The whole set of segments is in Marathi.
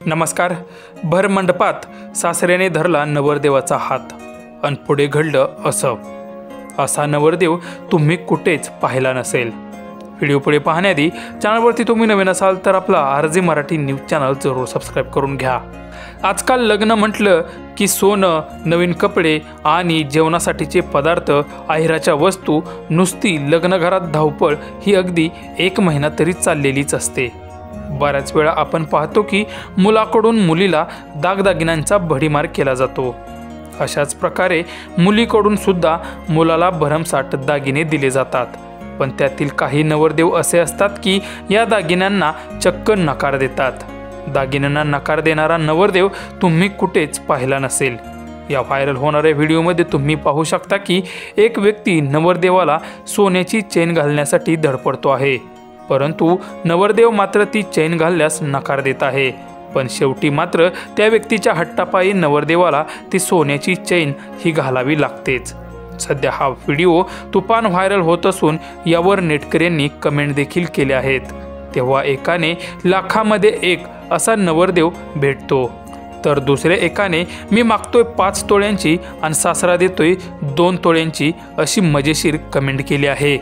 नमस्कार। भर मंडपात सासऱ्याने धरला नवरदेवाचा हात आणि पुढे घडलं असा नवरदेव तुम्ही कुठेच पाहिला नसेल। व्हिडिओ पुढे पाहण्याआधी चॅनलवरती तुम्ही नवीन असाल तर आपला आरजे मराठी न्यूज चॅनल जरूर सबस्क्राईब करून घ्या। आजकाल लग्न म्हटलं की सोनं, नवीन कपडे आणि जेवणासाठीचे पदार्थ, आहेराच्या वस्तू, नुसती लग्नघरात धावपळ ही अगदी 1 महिना तरी चाललेलीच असते। बऱ्याच वेळा आपण पाहतो की मुलाकडून मुलीला दागदागिन्यांचा भडीमार केला जातो। अशाच प्रकारे मुलीकडून सुद्धा मुलाला भरमसाठ दागिने दिले जातात, पण त्यातील काही नवरदेव असे असतात की या दागिन्यांना चक्क नकार देतात। दागिन्यांना नकार देणारा नवरदेव तुम्ही कुठेच पाहिला नसेल। या व्हायरल होणाऱ्या व्हिडिओमध्ये तुम्ही पाहू शकता की एक व्यक्ती नवरदेवाला सोन्याची चेन घालण्यासाठी धडपडतो आहे, परंतु नवरदेव मात्र ती चेन घालण्यास नकार देत आहे। पण शेवटी मात्र त्या व्यक्तीच्या हट्टापायी नवरदेवाला ती सोन्याची चेन ही घालावी लागतेच। सध्या हा व्हिडिओ तुफान व्हायरल होत असून यावर नेटकऱ्यांनी कमेंट देखील केले आहेत। तेव्हा एकाने लाखामध्ये एक असा नवरदेव भेटतो, तर दुसऱ्या एकाने मी मागतोय 5 तोळ्यांची आणि सासरा देतोय 2 तोळ्यांची अशी मजेशीर कमेंट केली आहे।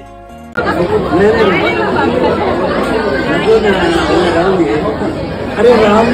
अरे राम